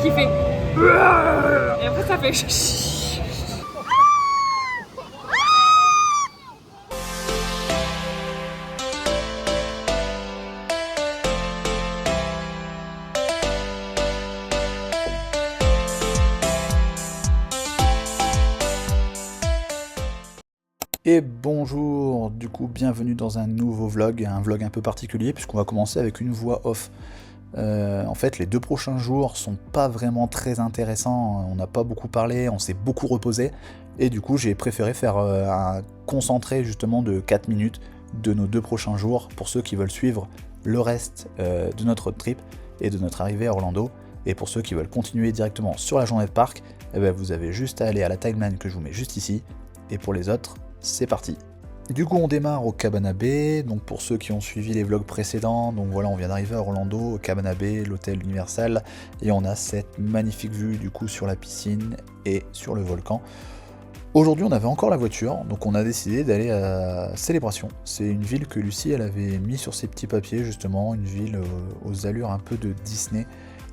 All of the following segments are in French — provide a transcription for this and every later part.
qui fait et après ça fait Et bonjour, du coup bienvenue dans un nouveau vlog, un vlog un peu particulier puisqu'on va commencer avec une voix off. En fait les 2 prochains jours sont pas vraiment très intéressants, on n'a pas beaucoup parlé, on s'est beaucoup reposé et du coup j'ai préféré faire un concentré justement de 4 minutes de nos 2 prochains jours pour ceux qui veulent suivre le reste de notre road trip et de notre arrivée à Orlando. Et pour ceux qui veulent continuer directement sur la journée de parc, eh ben, vous avez juste à aller à la timeline que je vous mets juste ici. Et pour les autres, c'est parti. Du coup on démarre au Cabana Bay, donc pour ceux qui ont suivi les vlogs précédents, donc voilà on vient d'arriver à Orlando, au Cabana Bay, l'hôtel Universal, et on a cette magnifique vue du coup sur la piscine et sur le volcan. Aujourd'hui on avait encore la voiture, donc on a décidé d'aller à Célébration. C'est une ville que Lucie elle avait mis sur ses petits papiers justement, une ville aux allures un peu de Disney,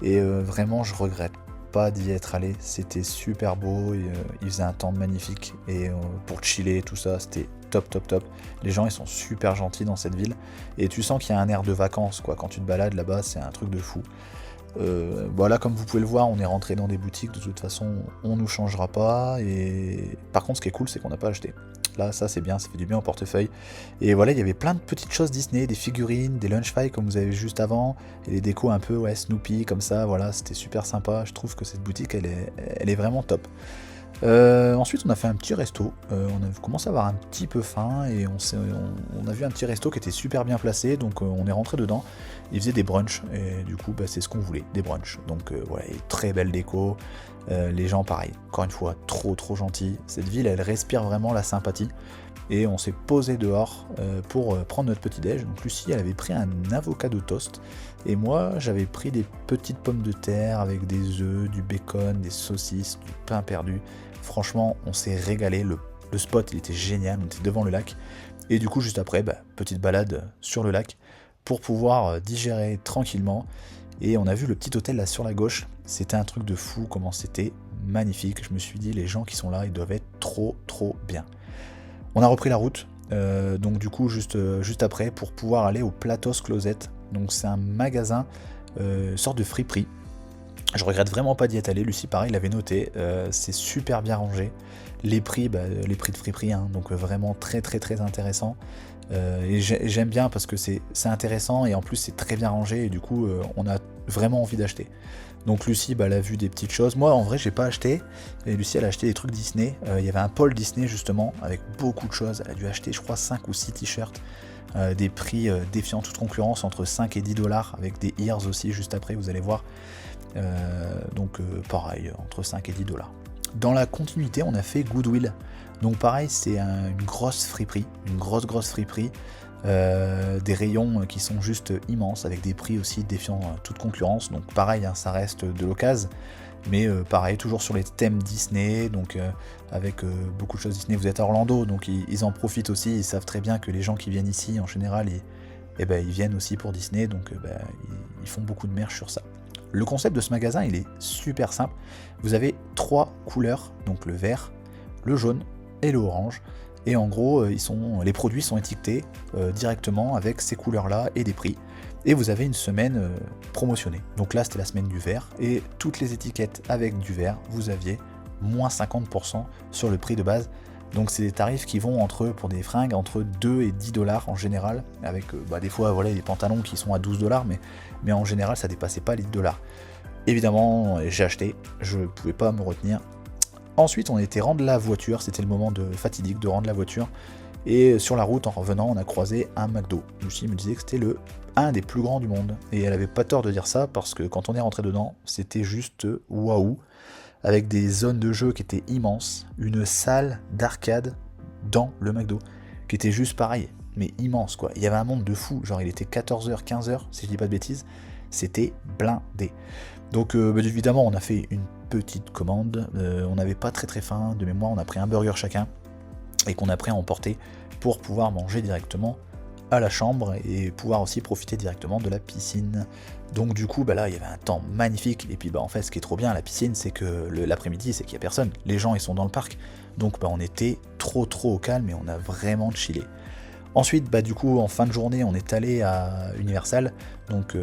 et vraiment je regrette pas d'y être allé, c'était super beau, et, il faisait un temps magnifique, et pour chiller tout ça, c'était top. Les gens ils sont super gentils dans cette ville, et tu sens qu'il y a un air de vacances quoi, quand tu te balades là-bas, c'est un truc de fou. Voilà, comme vous pouvez le voir, on est rentré dans des boutiques, de toute façon on nous changera pas, et par contre ce qui est cool c'est qu'on n'a pas acheté. Là ça c'est bien, ça fait du bien au portefeuille. Et voilà, il y avait plein de petites choses Disney, des figurines, des lunch files comme vous avez vu juste avant, et des décos un peu ouais, Snoopy comme ça, voilà, c'était super sympa. Je trouve que cette boutique elle est vraiment top. Ensuite on a fait un petit resto, on a commencé à avoir un petit peu faim, et on a vu un petit resto qui était super bien placé, donc on est rentré dedans. Il faisait des brunchs, et du coup bah, c'est ce qu'on voulait, des brunchs. Donc voilà, très belle déco, les gens pareil, encore une fois trop gentils. Cette ville elle respire vraiment la sympathie, et on s'est posé dehors pour prendre notre petit déj. Donc Lucie elle avait pris un avocado toast, et moi j'avais pris des petites pommes de terre avec des œufs, du bacon, des saucisses, du pain perdu. Franchement on s'est régalé, le spot il était génial, on était devant le lac, et du coup juste après bah, petite balade sur le lac pour pouvoir digérer tranquillement. Et on a vu le petit hôtel là sur la gauche, c'était un truc de fou comment c'était magnifique. Je me suis dit les gens qui sont là ils doivent être trop bien. On a repris la route, donc du coup juste après pour pouvoir aller au Plato's Closet. Donc c'est un magasin, sorte de friperie. Je regrette vraiment pas d'y être allé, Lucie pareil l'avait noté, c'est super bien rangé. Les prix, bah, les prix de friperie, hein, donc vraiment très intéressant. Et j'aime bien parce que c'est intéressant, et en plus c'est très bien rangé, et du coup on a vraiment envie d'acheter. Donc Lucie bah, elle a vu des petites choses, moi en vrai j'ai pas acheté, et Lucie elle a acheté des trucs Disney. Il y avait un pôle Disney justement avec beaucoup de choses, elle a dû acheter je crois 5 ou 6 t-shirts, des prix défiant toute concurrence, entre 5 et 10 $, avec des ears aussi juste après vous allez voir. Donc pareil, entre 5 et 10 $. Dans la continuité on a fait Goodwill, donc pareil c'est une grosse friperie, une grosse friperie, des rayons qui sont juste immenses, avec des prix aussi défiant toute concurrence. Donc pareil hein, ça reste de l'occasion, mais pareil toujours sur les thèmes Disney, donc avec beaucoup de choses Disney. Vous êtes à Orlando, donc ils en profitent aussi, ils savent très bien que les gens qui viennent ici en général et ben, ils viennent aussi pour Disney, donc ben, ils font beaucoup de merch sur ça. Le concept de ce magasin il est super simple, vous avez 3 couleurs, donc le vert, le jaune et le orange, et en gros les produits sont étiquetés directement avec ces couleurs là et des prix, et vous avez une semaine promotionnée. Donc là c'était la semaine du vert, et toutes les étiquettes avec du vert vous aviez moins 50% sur le prix de base. Donc c'est des tarifs qui vont pour des fringues entre 2 et 10 $ en général, avec bah, des fois voilà, des pantalons qui sont à 12 $, mais en général ça dépassait pas les $. Évidemment j'ai acheté, je pouvais pas me retenir. Ensuite on était rendre la voiture, c'était le moment fatidique de rendre la voiture, et sur la route en revenant on a croisé un McDo. Lucie me disait que c'était un des plus grands du monde, et elle avait pas tort de dire ça, parce que quand on est rentré dedans c'était juste waouh, avec des zones de jeu qui étaient immenses, une salle d'arcade dans le McDo, qui était juste pareil, mais immense quoi. Il y avait un monde de fou, genre il était 14h, 15h, si je dis pas de bêtises, c'était blindé. Donc bah, évidemment on a fait une petite commande, on n'avait pas très faim, de mémoire on a pris un burger chacun, et qu'on a pris à emporter pour pouvoir manger directement à la chambre et pouvoir aussi profiter directement de la piscine. Donc du coup, là, il y avait un temps magnifique. Et puis, en fait, ce qui est trop bien à la piscine, c'est que l'après-midi, c'est qu'il n'y a personne. Les gens, ils sont dans le parc. Donc, on était trop au calme et on a vraiment chillé. Ensuite, du coup, en fin de journée, on est allé à Universal, donc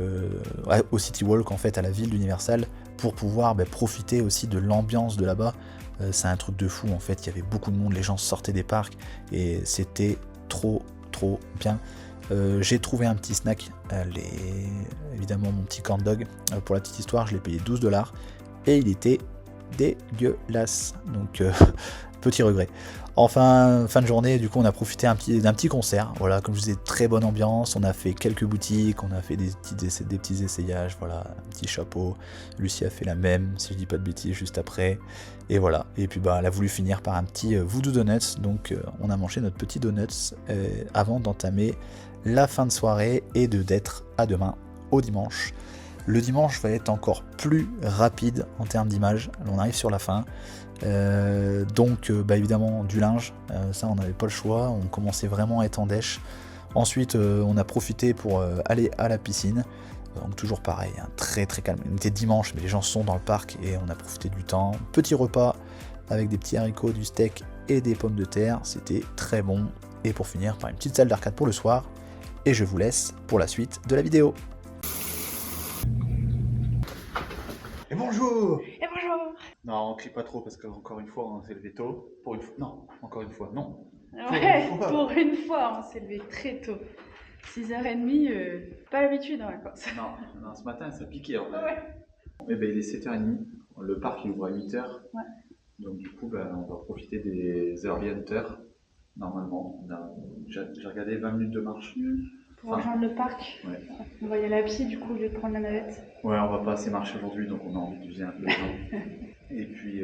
au City Walk, en fait, à la ville d'Universal, pour pouvoir profiter aussi de l'ambiance de là-bas. C'est un truc de fou, en fait. Il y avait beaucoup de monde, les gens sortaient des parcs et c'était trop bien. J'ai trouvé un petit snack, évidemment mon petit corn dog. Pour la petite histoire, je l'ai payé 12$ et il était dégueulasse. Donc petit regret. Enfin, fin de journée, du coup, on a profité d'un petit concert. Voilà, comme je disais, très bonne ambiance. On a fait quelques boutiques, on a fait des petits essayages. Voilà, un petit chapeau. Lucie a fait la même, si je dis pas de bêtises, juste après. Et voilà. Et puis, elle a voulu finir par un petit Voodoo Donuts. Donc, on a mangé notre petit donuts avant d'entamer la fin de soirée et d'être à demain, au dimanche. Le dimanche va être encore plus rapide en termes d'image. On arrive sur la fin. Donc évidemment du linge, ça on n'avait pas le choix, on commençait vraiment à être en dèche. Ensuite on a profité pour aller à la piscine, donc toujours pareil, très calme. On était dimanche mais les gens sont dans le parc et on a profité du temps. Petit repas avec des petits haricots, du steak et des pommes de terre, c'était très bon. Et pour finir par une petite salle d'arcade pour le soir, et je vous laisse pour la suite de la vidéo. Et bonjour. Et bonjour. Non, on crie pas trop parce qu'encore une fois, on s'est levé tôt. Pour une fois, non, encore une fois, non. Ouais, pour une fois, on s'est levé très tôt. 6h30, pas l'habitude en vacances. Non, ce matin, ça piquait en vrai. Ouais. Il est 7h30, le parc il ouvre à 8h. Ouais. Donc du coup, on va profiter des early hunters. Normalement, j'ai regardé 20 minutes de marche. Pour rejoindre le parc, ouais. On va y aller à pied du coup au lieu de prendre la navette. Ouais, on va pas assez marcher aujourd'hui, donc on a envie d'user un peu les jambes. Et puis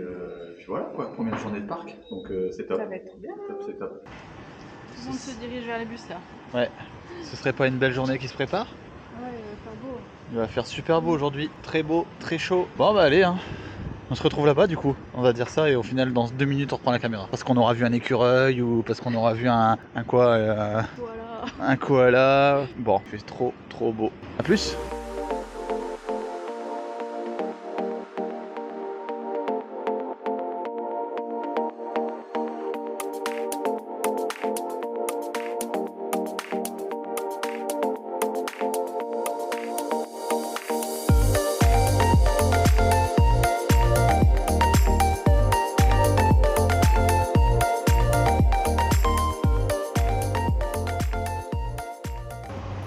voilà quoi, première journée de parc, donc c'est top. Ça va être trop bien. C'est top. Tout le monde se dirige vers les bus là. Ouais, ce serait pas une belle journée qui se prépare? Ouais, il va faire beau. Il va faire super beau aujourd'hui, très beau, très chaud. Bon allez, on se retrouve là-bas du coup, on va dire ça et au final dans 2 minutes on reprend la caméra. Parce qu'on aura vu un écureuil ou parce qu'on aura vu un quoi Voilà. Un koala. Bon, il fait trop beau. A plus.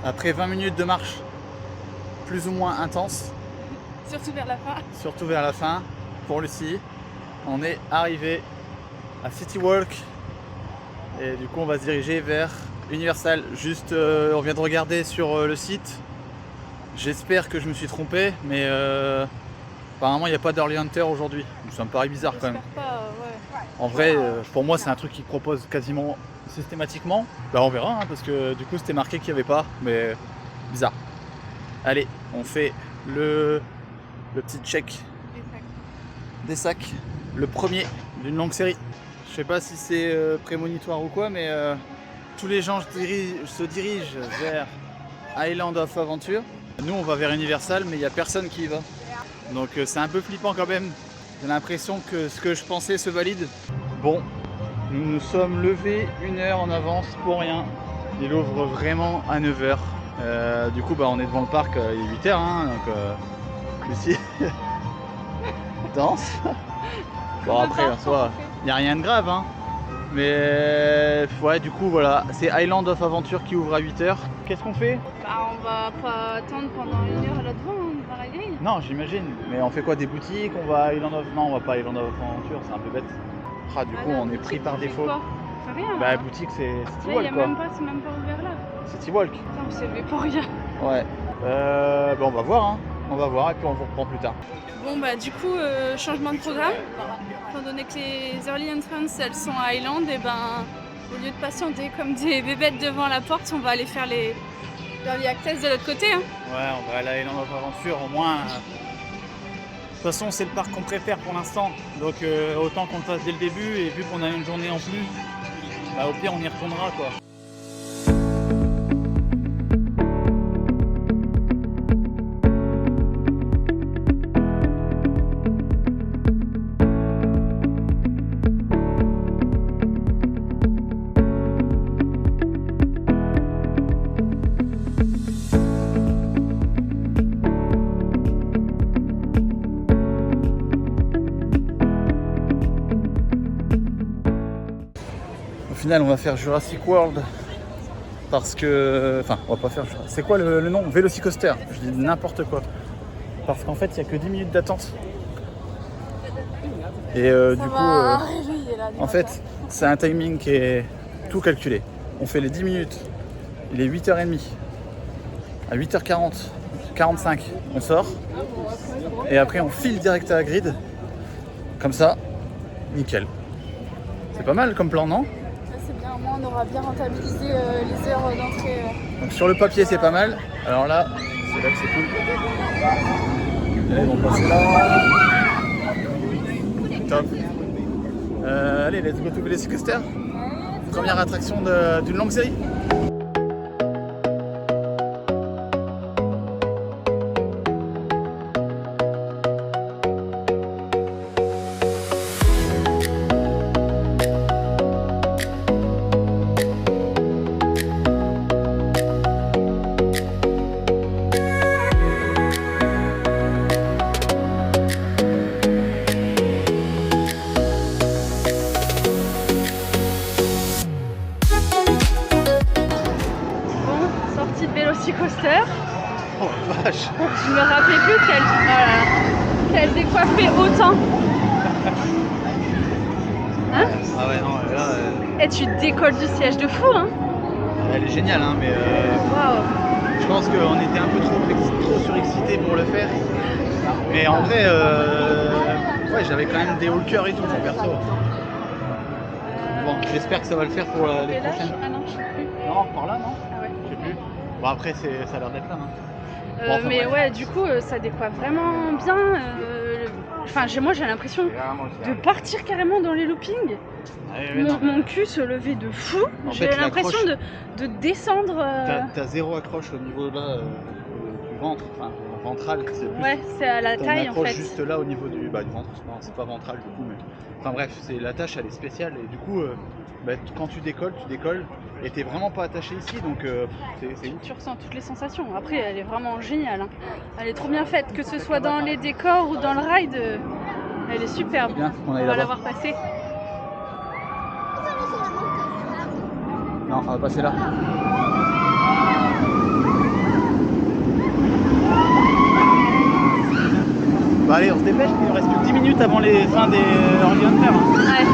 Après 20 minutes de marche plus ou moins intense, Surtout vers la fin. surtout vers la fin, pour Lucie, on est arrivé à City Walk et du coup on va se diriger vers Universal. Juste on vient de regarder sur le site, j'espère que je me suis trompé, mais apparemment il n'y a pas d'Early Hunter aujourd'hui, ça me paraît bizarre quand même. Pas, ouais. En vrai, pour moi, c'est un truc qu'ils proposent quasiment systématiquement. On verra, parce que du coup, c'était marqué qu'il n'y avait pas, mais bizarre. Allez, on fait le petit check des sacs. Le premier d'une longue série. Je sais pas si c'est prémonitoire ou quoi, mais tous les gens se dirigent vers Island of Adventure. Nous, on va vers Universal, mais il n'y a personne qui y va. Donc c'est un peu flippant quand même. J'ai l'impression que ce que je pensais se valide. Bon, nous nous sommes levés 1 heure en avance pour rien. Il ouvre vraiment à 9h. Du coup, on est devant le parc, il est 8h, donc Lucie danse. Bon, après, en soi, il n'y a rien de grave, mais ouais, du coup, voilà, c'est Island of Adventure qui ouvre à 8h. Qu'est-ce qu'on fait? On va pas attendre pendant 1 heure là-devant, devant la grille. Non, j'imagine. Mais on fait quoi, des boutiques? On va à Island of... Non, on va pas à Island of Adventure, c'est un peu bête. Du coup, on est pris par défaut. C'est rien. Boutique, c'est City Là, Walk, quoi. c'est même pas ouvert là. City Walk. Putain, on s'est levé pour rien. Ouais. On va voir, On va voir et puis on vous reprend plus tard. Bon, du coup, changement de programme. Étant donné que les Early Entrants, elles sont à Island, et au lieu de patienter comme des bébêtes devant la porte, on va aller faire les Early Access de l'autre côté. Ouais, on va aller à Island of Adventure, au moins. De toute façon, c'est le parc qu'on préfère pour l'instant. Donc, autant qu'on le fasse dès le début. Et vu qu'on a une journée en plus, au pire, on y retournera, quoi. final, on va faire Jurassic World parce que... Enfin, on va pas faire... C'est quoi le nom? Velocicoaster. Je dis n'importe quoi. Parce qu'en fait, il n'y a que 10 minutes d'attente. Et du coup, en fait, c'est un timing qui est tout calculé. On fait les 10 minutes. Il est 8h30. À 8h40, 45, on sort. Et après, on file direct à la grid. Comme ça, nickel. C'est pas mal comme plan, non? C'est bien, au moins on aura bien rentabilisé les heures d'entrée. Donc sur le papier, c'est pas mal. Alors là, c'est là que c'est cool. Allez, on passe là. Top. Allez, let's go to Velocicoaster. Première attraction d'une longue série. Velocicoaster. Oh vache. Je me rappelais plus qu'elle décoiffait autant. Hein? Ah ouais, non, là... Et tu décolles du siège de fou, hein? Elle est géniale, hein, mais Waouh. je pense qu'on était un peu trop surexcités pour le faire. Mais en vrai, ouais, j'avais quand même des hauts le cœur et tout, mon perso. Bon, j'espère que ça va le faire pour les prochaines. Ah non, je sais plus. Non, par là, non? Ah ouais. Je sais plus. Bon, après, ça a l'air d'être là, hein. Bon, enfin, mais bref. ouais, du coup, ça décoiffe vraiment bien. Enfin, moi, j'ai l'impression de partir carrément dans les loopings. Mon cul se levait de fou. J'ai l'impression de descendre. T'as zéro accroche au niveau là du ventre, enfin ventral. Ouais, c'est à la taille en fait. Juste là au niveau du ventre. Non, c'est pas ventral du coup, mais enfin bref, la tâche elle est spéciale et du coup, quand tu décolles et t'es vraiment pas attaché ici, donc c'est ouf. Tu ressens toutes les sensations. Après, elle est vraiment géniale. Hein. Elle est trop bien faite, que ce soit dans les décors ou dans le ride. Elle est superbe. Bien, on va la voir passer. Non, on va passer là. Bah allez, on se dépêche, il nous reste plus que 10 minutes avant les fins des Early Hunter. Ouais.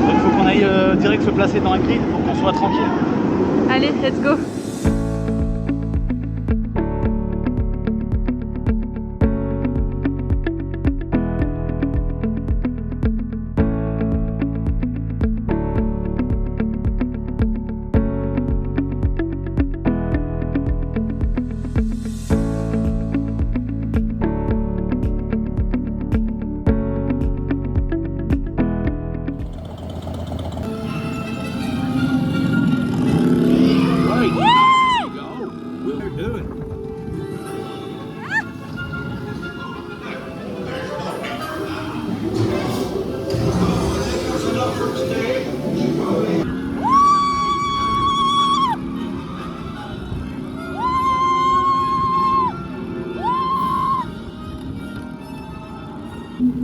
Donc il faut qu'on aille direct se placer dans la grille pour qu'on soit tranquille. Allez, let's go.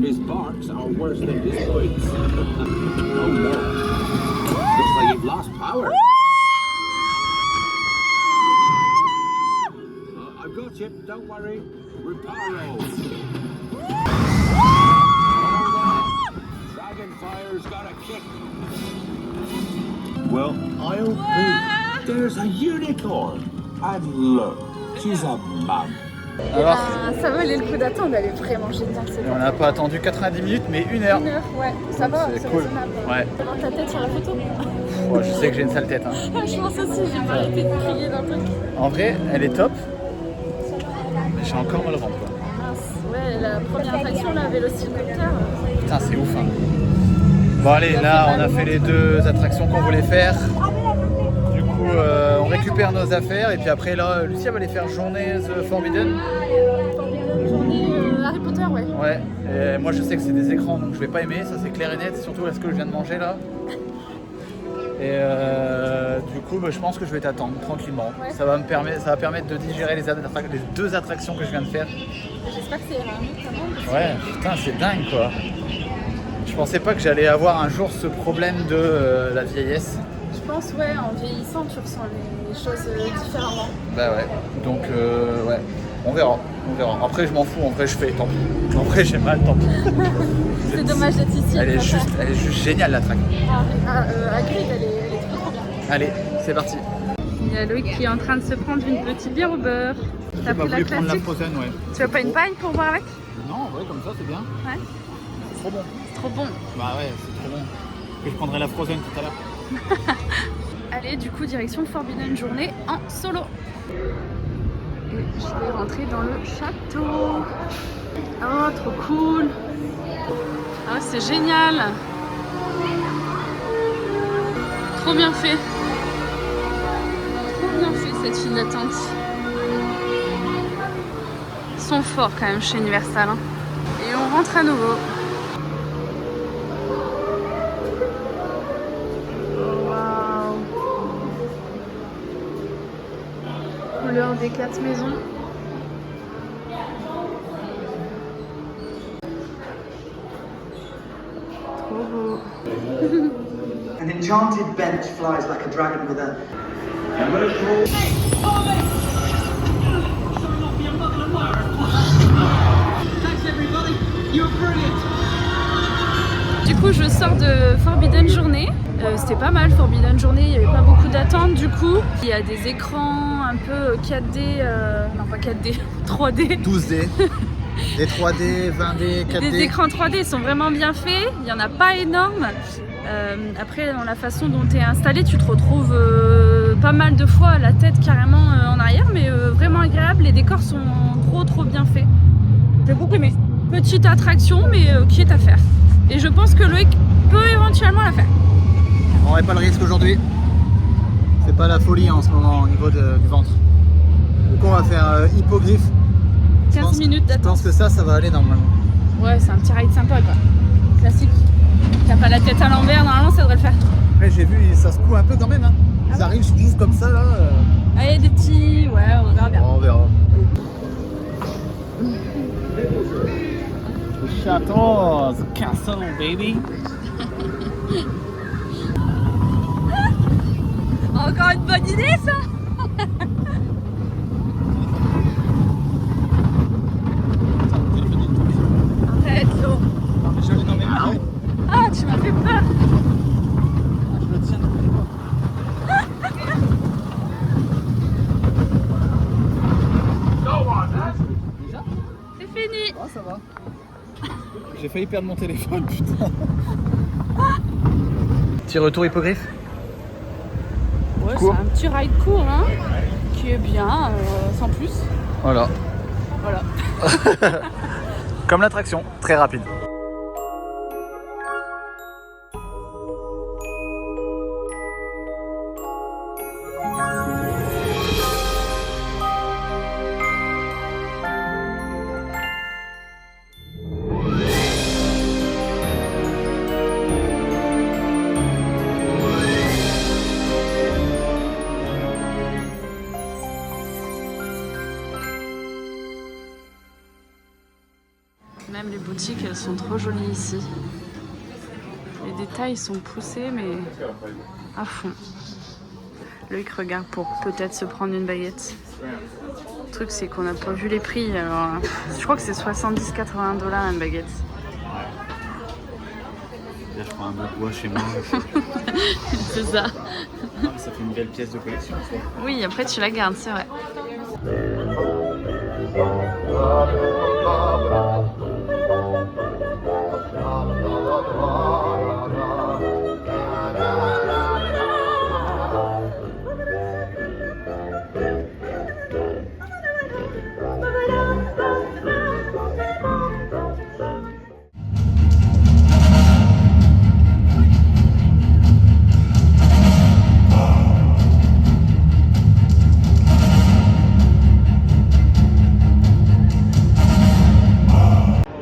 His barks are worse than his bites. Oh no. Looks like you've lost power. I've got you, don't worry. Reparo. Dragonfire's got a kick. Well, I'll be. There's a unicorn. And look, she's a mum. Alors, ça valait le coup d'attendre, elle est vraiment géniale. on n'a pas attendu 90 minutes, mais 1 heure. 1 heure, ouais, ça va, c'est c'est cool. raisonnable. Ouais. Dans ta tête sur la photo. Ouais, je sais que j'ai une sale tête. Hein. Je pense aussi, j'ai pas arrêté de crier dans le truc. En vrai, elle est top. Mais j'ai encore mal au ventre. Quoi. Mince, ouais, la première attraction, là, Velocicoaster. Putain, c'est ouf. Hein. Bon, allez, là, on a fait les 2 attractions qu'on voulait faire. Du coup, on récupère nos affaires. Et puis après, là, Lucia va aller faire Journée The Forbidden. Journée Harry Potter, ouais. Ouais, et moi je sais que c'est des écrans donc je vais pas aimer, ça c'est clair et net, surtout à ce que je viens de manger là. Et du coup je pense que je vais t'attendre tranquillement. Ouais. Ça va permettre de digérer les 2 attractions que je viens de faire. J'espère que c'est mieux quand même. Ouais, putain c'est dingue quoi. Je pensais pas que j'allais avoir un jour ce problème de la vieillesse. pense, ouais, en vieillissant, tu ressens les choses différemment. Bah ouais, donc ouais, on verra. Après je m'en fous, en vrai je fais, tant pis. En vrai j'ai mal, tant pis. C'est dommage d'être ici. Elle est juste géniale la track. Agrid, elle est trop bien. Allez, c'est parti. Il y a Loïc qui est en train de se prendre une petite bière au beurre. T'as pris la classique? Frozen, ouais. Tu veux pas une paille pour boire avec? Non, ouais, comme ça c'est bien. Ouais. C'est trop bon. C'est trop bon. Bah ouais, c'est trop bon. Et je prendrai la Frozen tout à l'heure. Allez, du coup, direction Forbidden Journey en solo. Et je vais rentrer dans le château. Oh, trop cool. Ah, c'est génial. Trop bien fait. Trop bien fait cette file d'attente. Ils sont forts quand même chez Universal. Hein. Et on rentre à nouveau. Waouh. Couleur des 4 maisons. Trop beau. An enchanted bench flies like a dragon with a... Du coup, je sors de Forbidden Journey. C'était pas mal, Forbidden Journey, il n'y avait pas beaucoup d'attente du coup. Il y a des écrans un peu 4D, non pas 4D, 3D. 12D, des 3D, 20D, 4D. Des écrans 3D sont vraiment bien faits, il n'y en a pas énorme. Après, dans la façon dont tu es installé, tu te retrouves pas mal de fois la tête carrément en arrière, mais vraiment agréable. Les décors sont trop bien faits. J'ai beaucoup aimé. Petite attraction, mais qui est à faire. Et je pense que Loïc peut éventuellement la faire. On n'aurait pas le risque aujourd'hui. C'est pas la folie en ce moment au niveau du ventre. Du coup, on va faire hippogriffe. 15 minutes Je d'attente. pense que ça va aller normalement. Ouais, c'est un petit ride sympa quoi. Classique. T'as pas la tête à l'envers, normalement ça devrait le faire. Après, j'ai vu, ça se coud un peu quand même. Hein. Ils arrivent juste comme ça là. Ah, il y a des petits. Ouais, on verra bien. On verra. Château, the castle, baby. Encore une bonne idée ça. Arrête l'eau. Ah, tu m'as fait peur. Je le tiens dans les doigts. Déjà ? C'est fini. Ah, ça va. J'ai failli perdre mon téléphone, putain. Petit retour hippogriffe. Ouais, Court. c'est un petit ride court, hein, qui est bien, sans plus. Voilà. Voilà. Comme l'attraction, très rapide. Même les boutiques, elles sont trop jolies ici. Les détails sont poussés, mais à fond. Loïc regarde pour peut-être se prendre une baguette. Le truc, c'est qu'on n'a pas vu les prix. Alors, je crois que c'est 70-80 $ une baguette. Là, je prends un bout de bois chez moi. C'est ça. Ça fait une belle pièce de collection. Ça. Oui, après tu la gardes, c'est vrai.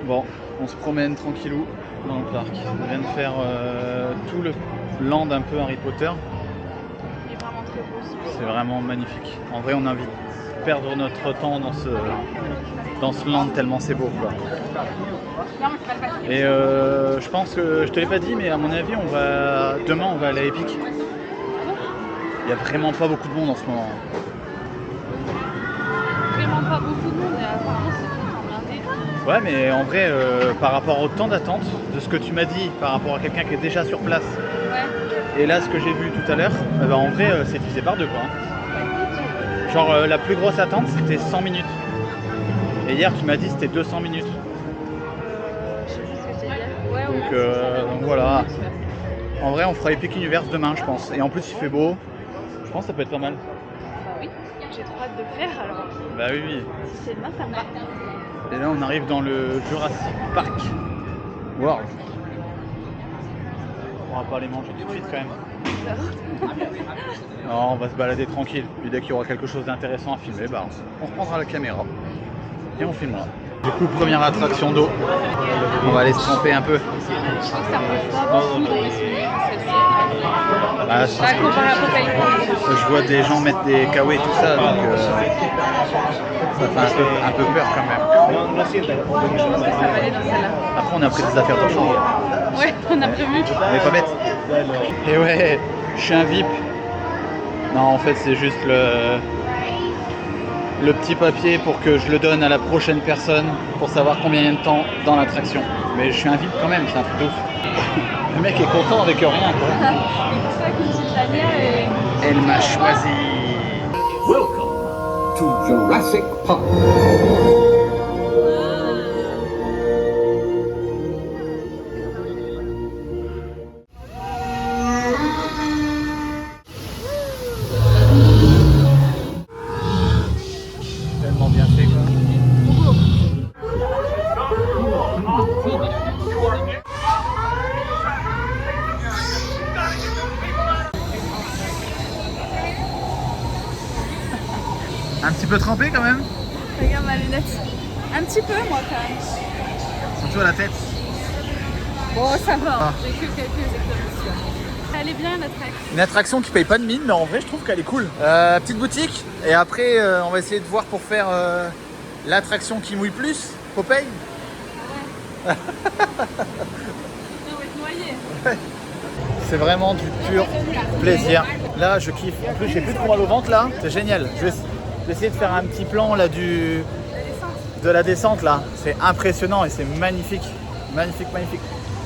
Bon, on se promène tranquillou dans le parc. On vient de faire tout le land un peu Harry Potter. Il est vraiment très beau ce C'est vraiment magnifique. En vrai, on a envie de perdre notre temps dans ce land tellement c'est beau, quoi. Et je pense que je te l'ai pas dit, mais à mon avis, demain on va aller à Epic. Il y a vraiment pas beaucoup de monde en ce moment. Vraiment pas beaucoup de monde et apparemment c'est tout en blindé. Ouais, mais en vrai, par rapport au temps d'attente, de ce que tu m'as dit, par rapport à quelqu'un qui est déjà sur place, Ouais. et là ce que j'ai vu tout à l'heure, en vrai c'est divisé par deux quoi. Hein. Genre la plus grosse attente c'était 100 minutes. Et hier tu m'as dit c'était 200 minutes. Je sais plus ce que je t'ai dit. Ouais, Donc voilà. En vrai on fera Epic Universe demain je pense. Et en plus il fait beau. Je pense que ça peut être pas mal. Bah oui, j'ai trop hâte de le faire alors. Bah oui oui. Si c'est demain, ça me va. Et là on arrive dans le Jurassic Park World. On va pas aller manger tout de suite quand même. Non, on va se balader tranquille. Puis dès qu'il y aura quelque chose d'intéressant à filmer, bah, on reprendra la caméra et on filmera. Du coup, première attraction d'eau. On va aller se tremper un peu. Je crois que ça me pas beaucoup dans mes souvenirs. Bah, Pas comparé à Popeye. je vois des gens mettre des kawaii et tout ça, donc ça fait un peu peur quand même. Ça va aller dans celle-là. Après, on a pris des affaires de chambre. Ouais, on a prévu. On est pas bête. Et ouais, je suis un VIP. Non, en fait, c'est juste le petit papier pour que je le donne à la prochaine personne pour savoir combien il y a de temps dans l'attraction. Mais je suis un VIP quand même, c'est un truc de ouf. Le mec est content avec rien, quoi. Il passe avec une petite lanière et... Elle m'a choisi. Welcome to Jurassic Park. Tellement bien fait, quoi. Un petit peu trempé quand même. Regarde ma lunette. Un petit peu, moi, quand même. Surtout à la tête. Bon, ça va. Ah. J'ai que quelques exclamations. Elle est bien, la track. Une attraction qui paye pas de mine, mais en vrai je trouve qu'elle est cool. Petite boutique, et après on va essayer de voir pour faire l'attraction qui mouille plus, Popeye. On va être noyé. C'est vraiment du pur plaisir. Là je kiffe. En plus j'ai plus trop mal au ventre là, c'est génial. Je vais essayer de faire un petit plan là de la descente là. C'est impressionnant et c'est magnifique. Magnifique, magnifique.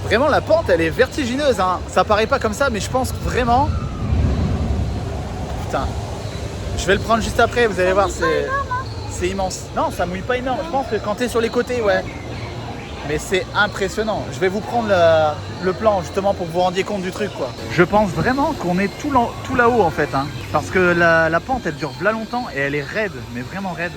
Vraiment la pente elle est vertigineuse, hein. Ça paraît pas comme ça mais je pense vraiment... Putain. Je vais le prendre juste après, vous allez voir, c'est immense. Non, ça mouille pas énorme, je pense que quand t'es sur les côtés, ouais. Mais c'est impressionnant. Je vais vous prendre le plan justement pour que vous vous rendiez compte du truc quoi. Je pense vraiment qu'on est tout là-haut en fait, hein. Parce que la pente elle dure là longtemps et elle est raide, mais vraiment raide.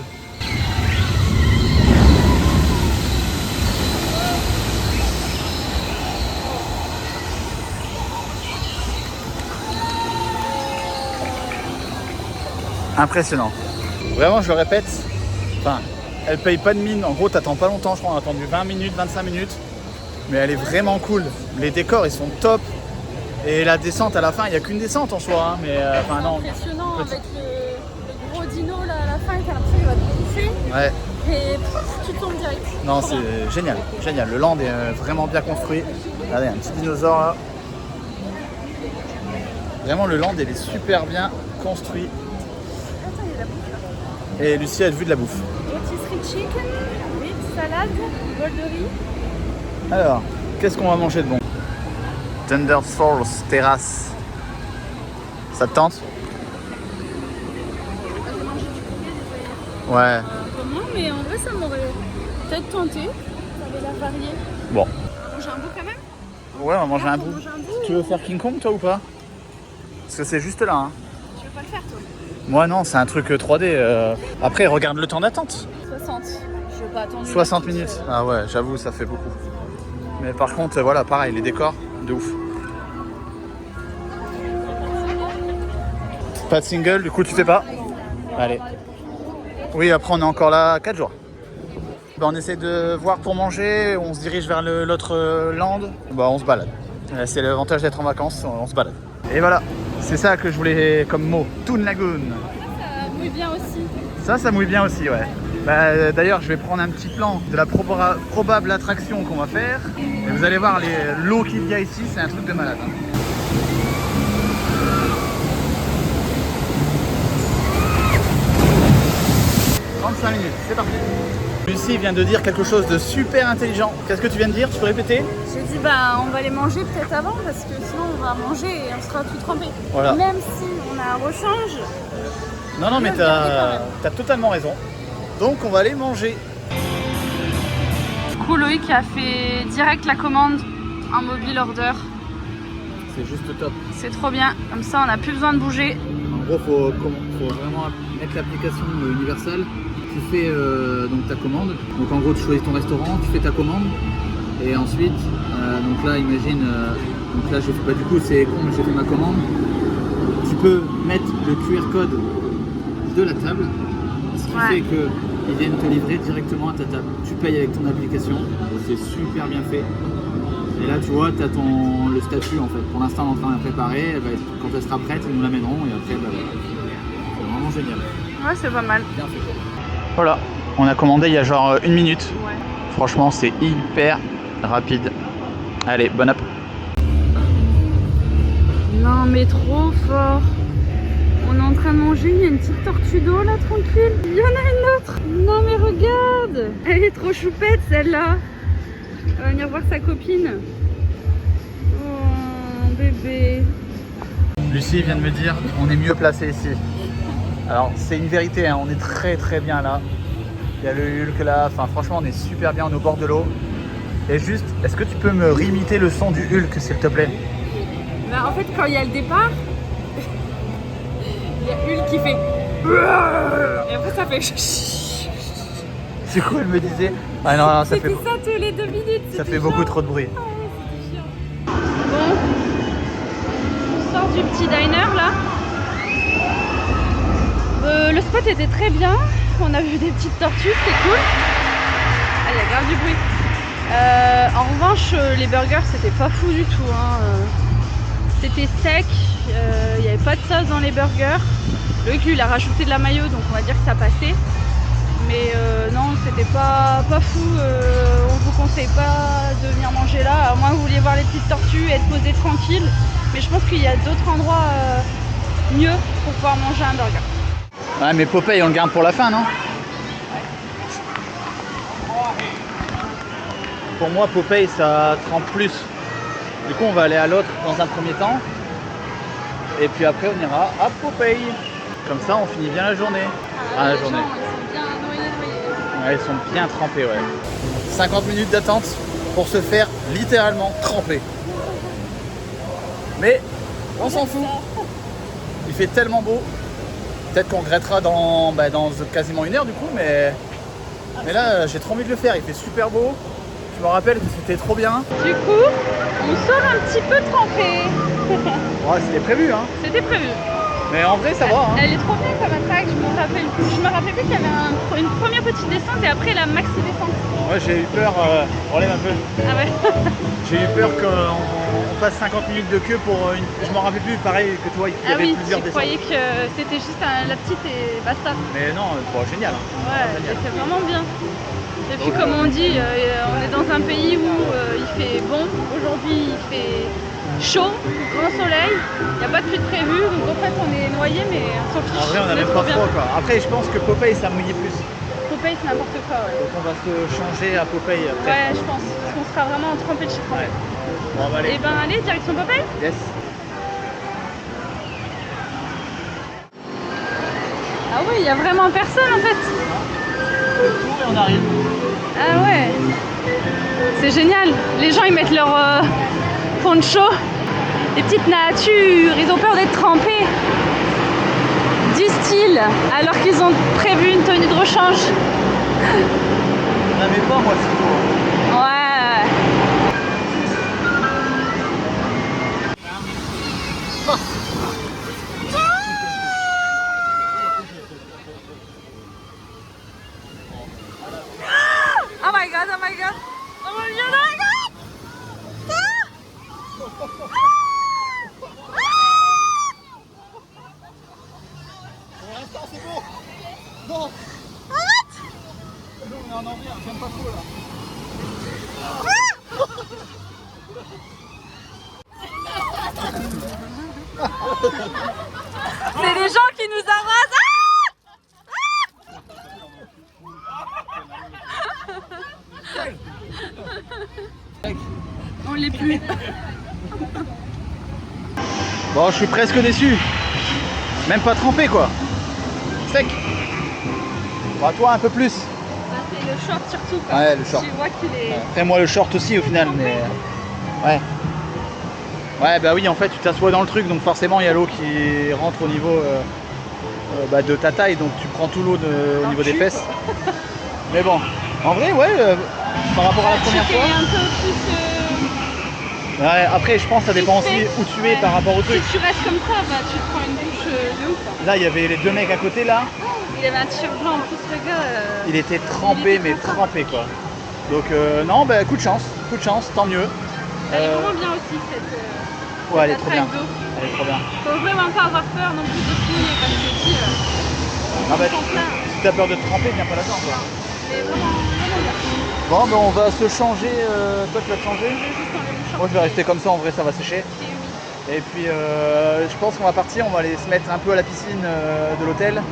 Impressionnant. Vraiment, je le répète, enfin, elle paye pas de mine. En gros, t'attends pas longtemps, je crois, on a attendu 20 minutes, 25 minutes. Mais elle est vraiment cool. Les décors, ils sont top. Et la descente à la fin, il n'y a qu'une descente en soi. Hein, mais enfin, non. C'est impressionnant avec le gros dino là à la fin, t'as l'impression qu'il va te bouffer. Ouais. Et pouf, tu tombes direct. Non, Trop bien. c'est génial. Génial. Le land est vraiment bien construit. Regardez, un petit dinosaure là. Vraiment, le land, il est super bien construit. Attends, il y a la bouffe là. Et Lucie a vu de la bouffe. Rotisserie chicken, frites, salade, bol de riz. Alors, qu'est-ce qu'on va manger de bon? Thunder Falls terrasse. Ça te tente? J'ai mangé du poulet, des Ouais. comment, mais en vrai, ça m'aurait peut-être tenté. Ça avait l'air varié. Bon. On mange un bout quand même. Ouais, on va manger un On bout. mange un bout. Tu veux faire King Kong toi ou pas? Parce que c'est juste là. Hein. Tu veux pas le faire toi? Moi non, c'est un truc 3D. Après, regarde le temps d'attente. 60. Je veux pas attendre. 60 minutes. Ah ouais, j'avoue, ça fait beaucoup. Mais par contre, voilà, pareil, les décors, de ouf. Pas de single, du coup tu fais pas? Allez. Oui, après on est encore là 4 jours. Bah, on essaie de voir pour manger, on se dirige vers l'autre land. Bah, on se balade. C'est l'avantage d'être en vacances, on se balade. Et voilà, c'est ça que je voulais comme mot. Toon Lagoon. Ça mouille bien aussi. Ça mouille bien aussi, ouais. Bah, d'ailleurs, je vais prendre un petit plan de la probable attraction qu'on va faire. Et vous allez voir l'eau qu'il y a ici, c'est un truc de malade. Hein. 45 minutes, c'est parti. Lucie vient de dire quelque chose de super intelligent. Qu'est-ce que tu viens de dire? Tu peux répéter? J'ai dit bah on va les manger peut-être avant parce que sinon on va manger et on sera tout trempé. Voilà. Même si on a un rechange. Non, non, mais t'as totalement raison. Donc on va aller manger. Du coup Loïc a fait direct la commande en mobile order. C'est juste top. C'est trop bien, comme ça on n'a plus besoin de bouger. En gros, faut vraiment mettre l'application Universal. Tu fais donc ta commande. Donc en gros, tu choisis ton restaurant, tu fais ta commande. Et ensuite, donc là, imagine, donc là, j'ai fait, bah, du coup, c'est con, mais j'ai fait ma commande. Tu peux mettre le QR code de la table, ce qui fait qu'ils viennent te livrer directement à ta table. Tu payes avec ton application, c'est super bien fait. Et là, tu vois, tu as le statut en fait. Pour l'instant, on est en train de la préparer. Quand elle sera prête, ils nous l'amèneront et après, bah, voilà. C'est vraiment génial. Ouais, c'est pas mal. Bien fait. Voilà, on a commandé il y a genre 1 minute. Ouais. Franchement, c'est hyper rapide. Allez, bon app. Non mais trop fort. On est en train de manger, il y a une petite tortue d'eau là, tranquille. Il y en a une autre. Non mais regarde. Elle est trop choupette celle-là. Elle va venir voir sa copine. Oh bébé. Lucie vient de me dire on est mieux placé ici. Alors c'est une vérité, hein, on est très bien là. Il y a le Hulk là, enfin franchement on est super bien, on est au bord de l'eau. Et juste, est-ce que tu peux me réimiter le son du Hulk s'il te plaît? Bah en fait quand il y a le départ, il y a Hulk qui fait et après ça fait Du coup elle me disait ah non, ça c'était fait ça tous les 2 minutes. ça fait beaucoup trop de bruit. Ah ouais, c'était chiant. Bon, on sort du petit diner là. Le spot était très bien. On a vu des petites tortues, c'était cool. Ah, il y a grave du bruit. En revanche, les burgers c'était pas fou du tout. Hein. C'était sec, il n'y avait pas de sauce dans les burgers. Loïc lui il a rajouté de la mayo donc on va dire que ça passait. Mais non, c'était pas fou. On vous conseille pas de venir manger là, à moins que vous vouliez voir les petites tortues et être posé tranquille. Mais je pense qu'il y a d'autres endroits mieux pour pouvoir manger un burger. Ouais mais Popeye on le garde pour la fin non? Pour moi Popeye ça trempe plus. Du coup on va aller à l'autre dans un premier temps. Et puis après on ira à Popeye. Comme ça on finit bien la journée. Les gens, ils sont bien noyés. Ouais, ils sont bien trempés, ouais. 50 minutes d'attente pour se faire littéralement tremper. Mais on s'en fout. Il fait tellement beau. Peut-être qu'on regrettera dans quasiment 1 heure du coup, mais là j'ai trop envie de le faire. Il fait super beau. Je me rappelle que c'était trop bien. Du coup, on sort un petit peu trempé. Ouais, c'était prévu, hein. C'était prévu. Mais en vrai, ça va. Hein. Elle est trop bien comme attaque. Je me rappelle plus qu'il y avait une première petite descente et après la maxi descente. Ouais, j'ai eu peur. Relève un peu. Ah ouais. J'ai eu peur qu'on passe 50 minutes de queue pour une. Je m'en rappelle plus, pareil que toi, il y avait plusieurs descentes. Ah oui, tu croyais que c'était juste la petite et basta. Mais non, bon, génial. Hein. Ouais, c'était vraiment bien. Et puis comme on dit, on est dans un pays où il fait bon. Aujourd'hui, il fait chaud, grand soleil, il n'y a pas de pluie prévue, donc en fait on est noyé mais on s'en fiche. En vrai on a même pas froid quoi. Après je pense que Popeye ça mouillait plus. Popeye c'est n'importe quoi ouais. Donc on va se changer à Popeye après. Ouais je pense, parce qu'on sera vraiment trempé de chez trempé. Ouais. Bon, bah, allez. Et ben allez, direction Popeye. Yes. Ah oui, il n'y a vraiment personne en fait. On fait le tour et on arrive. Ah ouais. C'est génial. Les gens ils mettent leur poncho. Les petites natures, ils ont peur d'être trempés, disent-ils, alors qu'ils ont prévu une tenue de rechange. On n'avait pas moi c'est tout. Ouais. Oh my god, oh my god. Oh my god, oh my god. Pour l'instant c'est bon. Non. Arrête. On est en envie, j'aime pas trop là. C'est les gens qui nous embrassent. On l'est plus. Bon, je suis presque déçu. Même pas trempé quoi. Sec. Bon, toi un peu plus. C'est le short surtout quoi. Ouais, le short. Tu vois qu'il est... Après moi le short aussi au final, mais ouais. Ouais, bah oui, en fait tu t'assois dans le truc, donc forcément il y a l'eau qui rentre au niveau de ta taille, donc tu prends tout l'eau au niveau des fesses. Mais bon, en vrai, ouais, par rapport à la première fois. un peu plus... Ouais, après je pense que ça dépend aussi où tu es par rapport au truc. Si tu restes comme ça, bah tu te prends une douche de ouf. Hein. Là il y avait les deux mecs à côté là. Il avait un t-shirt blanc en plus le gars. Il était trempé, mais trempé quoi. Donc non, bah coup de chance, tant mieux. Elle est vraiment bien aussi cette... ouais, elle est trop bien. d'eau. Elle est trop bien. Faut vraiment pas avoir peur non plus de fouiller parce que si... Ah bah, si t'as peur de te tremper, viens pas là-dedans quoi. Mais vraiment bien. Bon, ben on va se changer. Toi, tu vas te changer. Moi, je vais rester comme ça. En vrai, ça va sécher. Et puis, je pense qu'on va partir. On va aller se mettre un peu à la piscine de l'hôtel.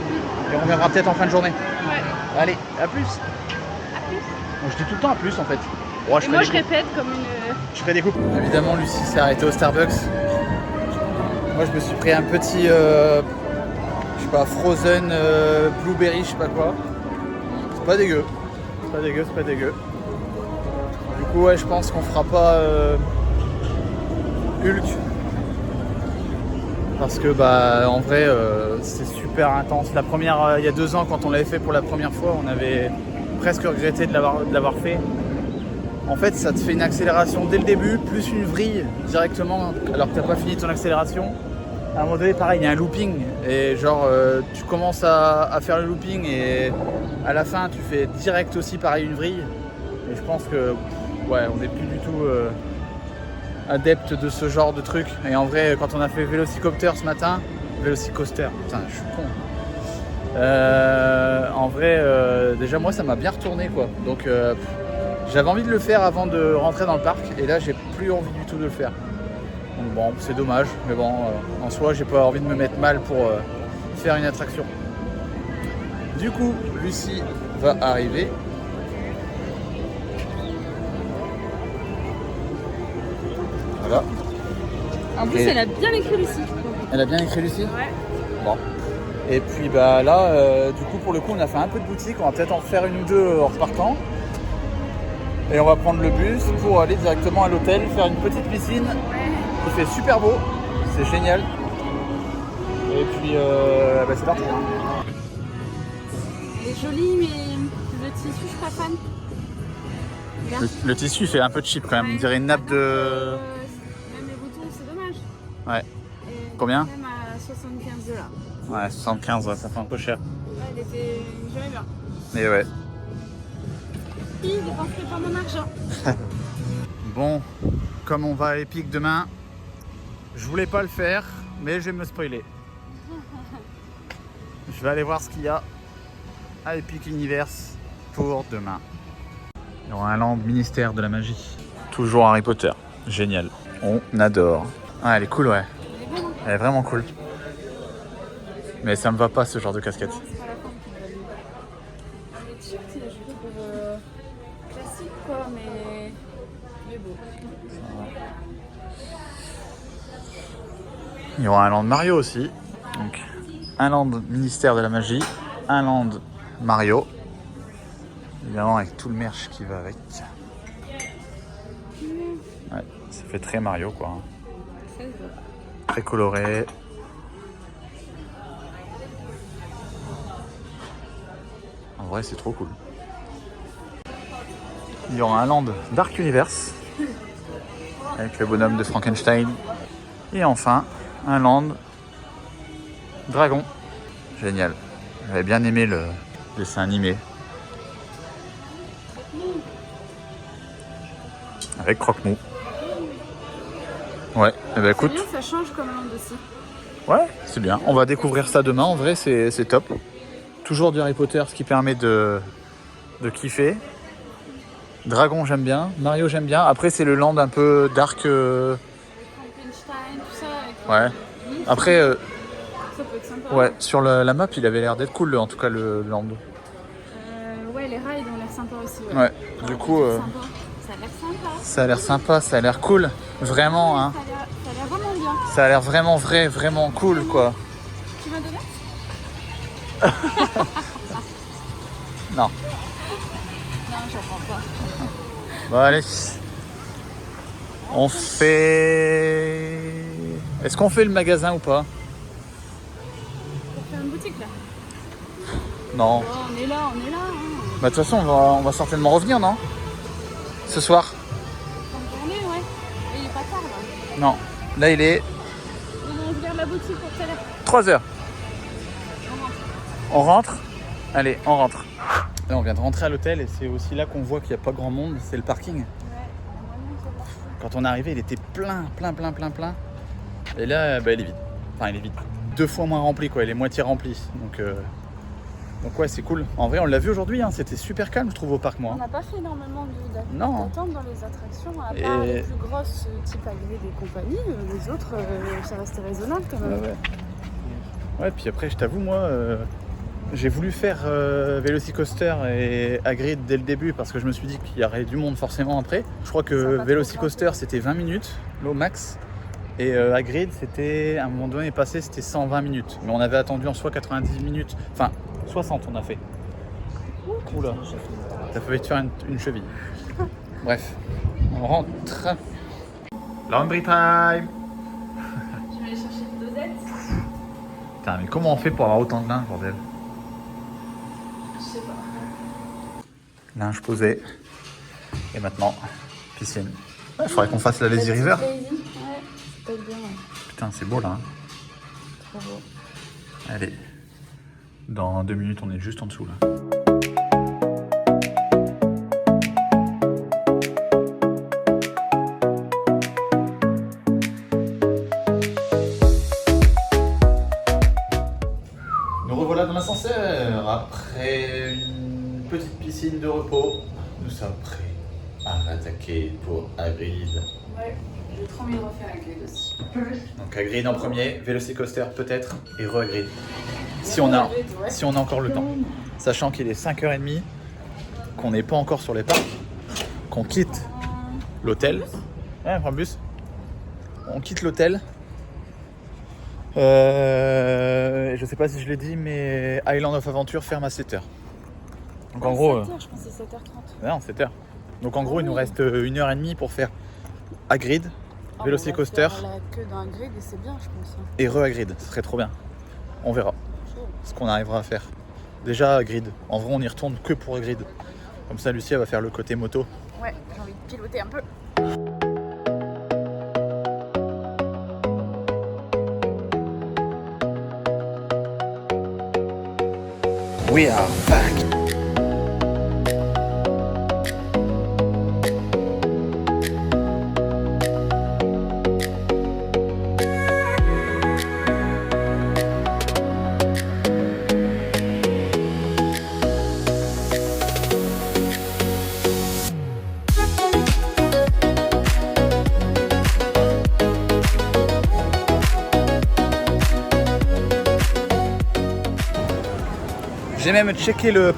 Et on reviendra peut-être en fin de journée. Ouais. Allez, à plus. À plus. Moi, je dis tout le temps à plus en fait. Bon, Et moi, je répète comme une... Je ferai des coupes. Évidemment, Lucie s'est arrêtée au Starbucks. Moi, je me suis pris un petit, je sais pas, frozen blueberry, je sais pas quoi. C'est pas dégueu. C'est pas dégueu. Du coup, ouais, je pense qu'on fera pas Hulk. Parce que, bah, en vrai, c'est super intense. La première, il y a 2 ans, quand on l'avait fait pour la première fois, on avait presque regretté de l'avoir fait. En fait, ça te fait une accélération dès le début, plus une vrille directement, alors que t'as pas fini ton accélération. À un moment donné, pareil, il y a un looping. Et genre, tu commences à faire le looping et à la fin, tu fais direct aussi, pareil, une vrille. Et je pense que, ouais, on n'est plus du tout adepte de ce genre de truc. Et en vrai, quand on a fait Vélocicoaster ce matin, Vélocicoaster, putain, je suis con. En vrai, déjà, moi, ça m'a bien retourné, quoi. Donc, j'avais envie de le faire avant de rentrer dans le parc. Et là, j'ai plus envie du tout de le faire. Donc bon, c'est dommage, mais bon, en soi, j'ai pas envie de me mettre mal pour faire une attraction. Du coup, Lucie va arriver. Voilà. En plus, elle a bien écrit Lucie. Elle a bien écrit Lucie ? Ouais. Bon. Et puis bah là, du coup, pour le coup, on a fait un peu de boutique. On va peut-être en faire une ou deux en repartant. Et on va prendre le bus pour aller directement à l'hôtel, faire une petite piscine. Il fait super beau, c'est génial. Et puis, bah c'est parti. Elle est jolie, mais le tissu, je suis pas fan. Le tissu fait un peu cheap quand même, on dirait une nappe de... Même les boutons, c'est dommage. Ouais. Et Combien ? même à 75 $. Ouais, 75, ouais, ça fait un peu cher. Ouais, elle était jamais bien. Mais ouais. Il dépenserait pas mon argent. Bon, comme on va à Epic demain, je voulais pas le faire, mais je vais me spoiler. Je vais aller voir ce qu'il y a à Epic Universe pour demain. Il y aura un land ministère de la magie. Toujours Harry Potter. Génial. On adore. Ah, elle est cool, ouais. Elle est vraiment cool. Mais ça me va pas ce genre de casquette. C'est pas la forme qui me va mieux. Les t-shirts, je trouve classique quoi, mais il est beau. Il y aura un land Mario aussi. Donc, un land ministère de la magie, un land Mario. Évidemment avec tout le merch qui va avec. Ouais, ça fait très Mario quoi. Très coloré. En vrai c'est trop cool. Il y aura un land Dark Universe avec le bonhomme de Frankenstein. Et enfin un land Dragon. Génial. J'avais bien aimé le dessin animé. Avec Croque-Mou. Ouais, eh ben écoute. Bien, ça change comme land aussi. Ouais, c'est bien. On va découvrir ça demain. En vrai, c'est top. Toujours du Harry Potter, ce qui permet de kiffer. Dragon, j'aime bien. Mario, j'aime bien. Après, c'est le land un peu dark. Frankenstein, tout ça. Avec Ouais. Après, ça peut être sympa. ouais, sur la map, il avait l'air d'être cool, en tout cas, le land. Ouais, les rides ont l'air sympas aussi. Ouais, du coup, Sympa. Ça a l'air sympa. Ça a l'air sympa, ça a l'air cool. Vraiment, hein. Ça a l'air vraiment bien. Ça a l'air vraiment vrai, vraiment cool, quoi. Tu m'as donné? Non. Non, j'en prends pas. Bon, allez. On fait... Est-ce qu'on fait le magasin ou pas? Pour faire une boutique là. Non. Oh, on est là, hein. Bah, de toute façon, on va certainement revenir, non? Ce soir? Fin de journée, ouais. Et il est pas tard là. Non. Là, il est On regarde la boutique pour tout à l'heure. 3h. On rentre. On rentre? Allez, on rentre. Là, on vient de rentrer à l'hôtel et c'est aussi là qu'on voit qu'il n'y a pas grand monde, c'est le parking. Ouais, il y a moyen que ça marche. Quand on est arrivé, il était plein. Et là, bah, il est vide. Enfin, il est vide. 2 fois moins rempli, quoi. Il est moitié rempli. Donc ouais, c'est cool. En vrai, on l'a vu aujourd'hui, hein. C'était super calme, je trouve, au parc, moi. On n'a pas fait énormément Non. d'attente dans les attractions, à Et- part les plus grosses type Agri des compagnies. Les autres, ça restait raisonnable quand même. Ouais, puis après, je t'avoue, moi, j'ai voulu faire Velocicoaster et Hagrid dès le début parce que je me suis dit qu'il y aurait du monde forcément après. Je crois Ça que va pas Velocicoaster, trop c'était 20 minutes, au max. Et Hagrid, c'était, à un moment donné passé, c'était 120 minutes. Mais on avait attendu en soi 90 minutes. Enfin, 60 on a fait. Oula, ça pouvait te faire une cheville. Bref, on rentre. Laundry time. Je vais aller chercher une dosette. Putain, mais comment on fait pour avoir autant de linge, bordel? Je sais pas. Linge posé. Et maintenant, piscine. Il faudrait qu'on fasse la Lazy River. Ouais, c'est peut-être bien. Ouais. Putain, c'est beau là. Hein. Trop beau. Allez, dans 2 minutes, on est juste en dessous là. Nous revoilà dans l'ascenseur. Après une petite piscine de repos, nous sommes prêts à attaquer pour Hagrid. Ouais, j'ai trop envie de refaire Agri aussi. Donc Hagrid en premier, Velocicoaster peut-être, et re-Hagrid. Si on a encore le temps. Sachant qu'il est 5h30, qu'on n'est pas encore sur les parcs, qu'on quitte l'hôtel. Ouais, on prend le bus. On quitte l'hôtel. Je sais pas si je l'ai dit, mais Island of Adventure ferme à 7h. Donc en gros... 7h, je pense que c'est 7h30. Non, 7h. Donc en gros, il nous reste 1h30 pour faire Hagrid, Velocicoaster On va faire la queue d'un grid et c'est bien, je pense. Hein. et re-Hagrid. Ce serait trop bien. On verra ce qu'on arrivera à faire. Déjà Hagrid. En vrai, on y retourne que pour Hagrid. Comme ça, Lucie elle va faire le côté moto. Ouais, j'ai envie de piloter un peu. We are back. J'ai même checké le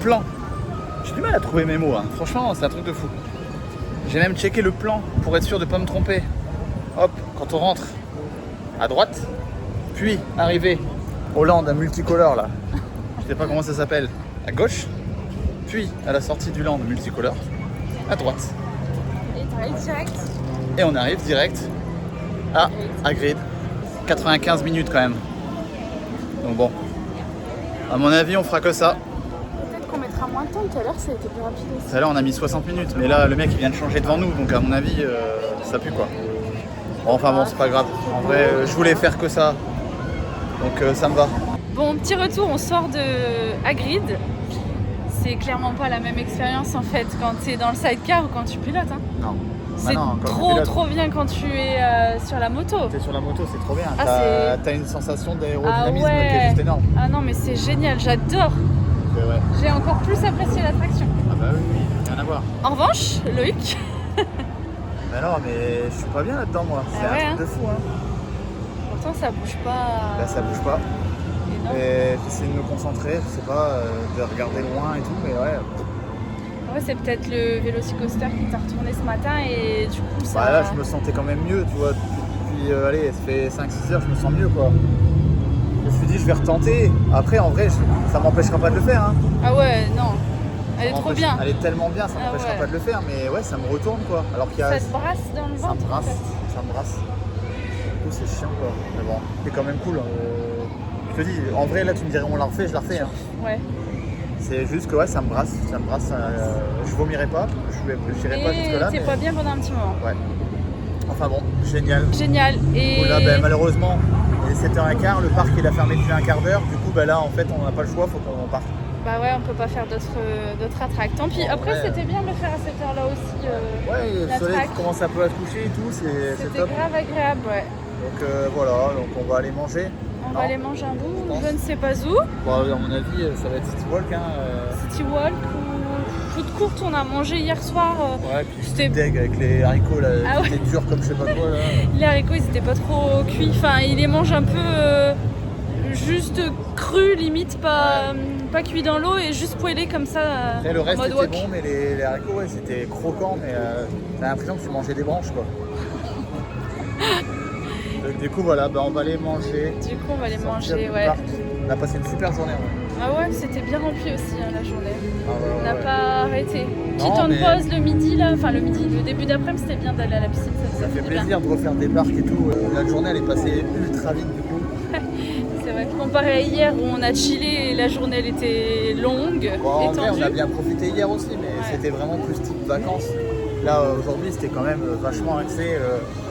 plan. J'ai du mal à trouver mes mots, hein. Franchement, c'est un truc de fou. J'ai même checké le plan pour être sûr de ne pas me tromper. Hop, quand on rentre à droite, puis arriver au land multicolore là, je sais pas comment ça s'appelle, à gauche, puis à la sortie du land multicolore, à droite. Et t'arrives direct. Et on arrive direct à Hagrid. 95 minutes quand même. Donc bon. À mon avis, on fera que ça. Peut-être qu'on mettra moins de temps. Tout à l'heure, ça a été plus rapide aussi. Tout à l'heure, on a mis 60 minutes, mais là, le mec, il vient de changer devant nous, donc à mon avis, ça pue quoi. Bon, enfin bon, c'est pas grave. En vrai, je voulais faire que ça, donc ça me va. Bon, petit retour, on sort de Hagrid. C'est clairement pas la même expérience en fait quand tu es dans le sidecar ou quand tu pilotes. Hein. Non. C'est trop bien quand tu es sur la moto. T'es sur la moto, c'est trop bien. Ah, T'as une sensation d'aérodynamisme Ah ouais. qui est juste énorme. Ah non, mais c'est génial, j'adore. C'est vrai. J'ai encore plus apprécié l'attraction. Ah bah oui, rien à voir. En revanche, Loïc, Mais non, mais je suis pas bien là-dedans, moi. C'est Ah ouais, un hein. truc de fou, hein. pourtant ça bouge pas. Là, ça bouge pas. énorme. Et j'essaie de me concentrer, je sais pas, de regarder loin et tout, mais ouais. Ouais, c'est peut-être le Velocicoaster qui t'a retourné ce matin et du coup ça... Bah là, je me sentais quand même mieux, tu vois. Depuis, allez, ça fait 5-6 heures, je me sens mieux, quoi. Je me suis dit, je vais retenter. Après, en vrai, ça m'empêchera pas de le faire. Hein. Ah ouais, non. Elle est trop bien. Elle est tellement bien, ça Ah m'empêchera ouais. pas de le faire. Mais ouais, ça me retourne, quoi. Alors qu'il y a... Ça te brasse dans le Ça ventre. me brasse, en fait. ça me brasse. Du coup, c'est chiant, quoi. Mais bon, c'est quand même cool. Je te dis, en vrai, là, tu me dirais, on la refait, je la refais. Hein. Ouais. C'est juste que ouais, ça me brasse. Je vomirai pas, je n'irai pas jusque-là. T'es Mais... pas bien pendant un petit moment. Ouais. Enfin bon, génial. Génial. Et Bon, là, ben, malheureusement, il est 7h15, le parc il a fermé depuis un quart d'heure. Du coup, ben, là, en fait, on n'a pas le choix, faut qu'on parte. bah ouais, on peut pas faire d'autres attracts. Tant pis. Bon, Après, ouais. c'était bien de le faire à cette heure-là aussi. Ouais, la le soleil track. qui commence un peu à se coucher et tout, c'est C'était top. grave agréable, ouais. Donc voilà, donc on va aller manger. On Non. va aller manger un bout, pense. je ne sais pas où. Bon, à mon avis, ça va être City Walk. Hein, City Walk ou food court, on a mangé hier soir. Ouais, puis C'était- c'était deg avec les haricots là, Ah qui étaient durs comme je sais pas quoi là. Les haricots, ils étaient pas trop cuits. Enfin, ils les mangent un peu juste crus, limite, pas cuits dans l'eau et juste poêlés comme ça. Après, le reste en mode était wok. bon, mais les haricots, ouais, c'était croquant, mais t'as l'impression que tu mangeais des branches quoi. Donc, du coup, voilà, bah, on va aller manger. Du coup, on va les sortir manger, du ouais. parc. On a passé une super journée. Ouais. Ah ouais, c'était bien rempli aussi hein, la journée. Ah, ouais, On ouais, n'a ouais. pas arrêté. Petit Non, temps de mais- pause le midi là, enfin le midi, le début d'après-midi c'était bien d'aller à la piscine, Ça fait du bien. plaisir de refaire des parcs et tout. La journée, elle est passée ultra vite du coup. C'est vrai. Comparé à hier où on a chillé et la journée elle était longue, Bon, en vrai, étendue. on a bien profité hier aussi, mais Ouais. c'était vraiment plus type vacances. Là, aujourd'hui, c'était quand même vachement axé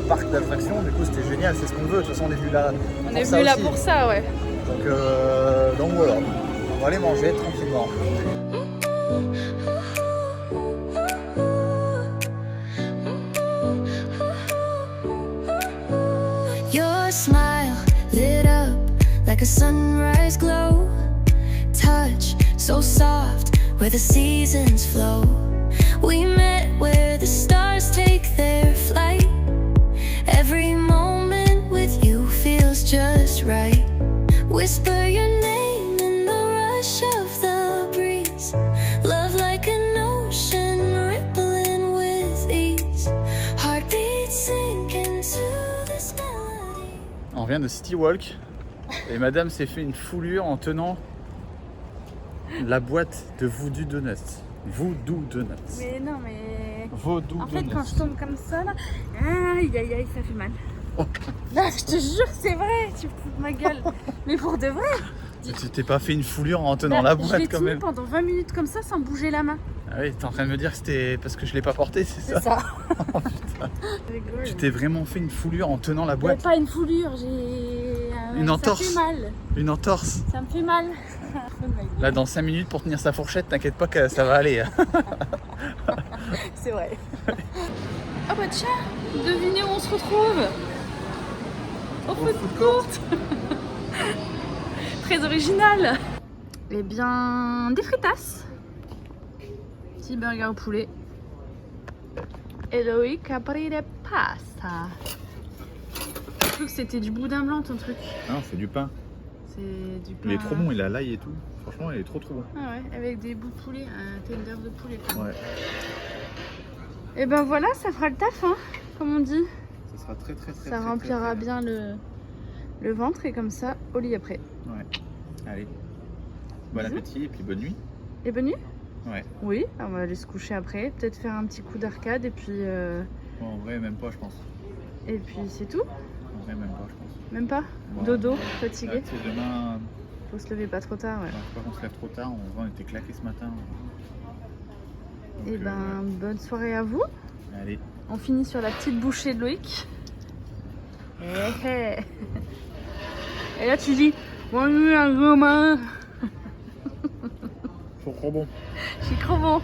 parc d'attractions. Du coup, c'était génial, c'est ce qu'on veut. De toute façon, on est venu là On pour est ça venu là aussi. pour ça, ouais. Donc voilà, on va aller manger tranquillement. Your smile lit up like a sunrise glow. Touch so soft where the seasons flow. We met where the stars take their flight. Every moment with you feels just right. Whisper your name in the rush of the breeze. Love like an ocean rippling with ease. Heartbeats sink into this melody. On vient de City Walk et madame s'est fait une foulure en tenant la boîte de Voodoo Donuts. Voodoo Donuts. Mais non, mais. Voodoo En fait, Donuts. quand je tombe comme ça, là, aïe aïe aïe, ça fait mal. Là, je te jure, c'est vrai, tu fous de ma gueule. Mais pour de vrai, Tu t'es pas fait une foulure en tenant la je l'ai boîte quand tenu même. pendant 20 minutes comme ça sans bouger la main. Ah oui, t'es en train de me dire que c'était parce que je l'ai pas porté, c'est ça? C'est ça. Oh, putain. Je rigole. Tu t'es vraiment fait une foulure en tenant la Mais boîte? pas une foulure, j'ai. Une entorse. Ça me fait mal. Une entorse. Ça me fait mal. Là, dans 5 minutes pour tenir sa fourchette, t'inquiète pas que ça va aller. Hein. C'est vrai. Ah bah tiens, devinez où on se retrouve. Au food court. Très original. Eh bien, des fritas. Petit burger au poulet. Et Loïc a pris des pasta. J'ai cru que c'était du boudin blanc ton truc. Non, c'est du pain. C'est du pain. Il est trop bon, il a l'ail et tout. Franchement, il est trop bon. Ah ouais, avec des bouts de poulet, un tender de poulet. Quoi. Ouais, Et ben voilà, ça fera le taf, hein, comme on dit. ça sera très très Ça remplira bien le ventre et comme ça, au lit après. Ouais. Allez. Bon Bisous. appétit et puis bonne nuit. Et bonne nuit? Ouais. Oui, on va aller se coucher après, peut-être faire un petit coup d'arcade et puis Bon, en vrai, même pas, je pense. c'est tout. En vrai, même pas, je pense. Même pas? Ouais. Dodo, Là, fatigué. tu sais, demain, Faut se lever pas trop tard, ouais. faut pas qu'on se lève trop tard. On était claqués ce matin. Donc, Et ben bonne soirée à vous. allez. On finit sur la petite bouchée de Loïc. Eh, eh. Et là tu dis bonne nuit à Romain. Trop bon. Je suis trop bon.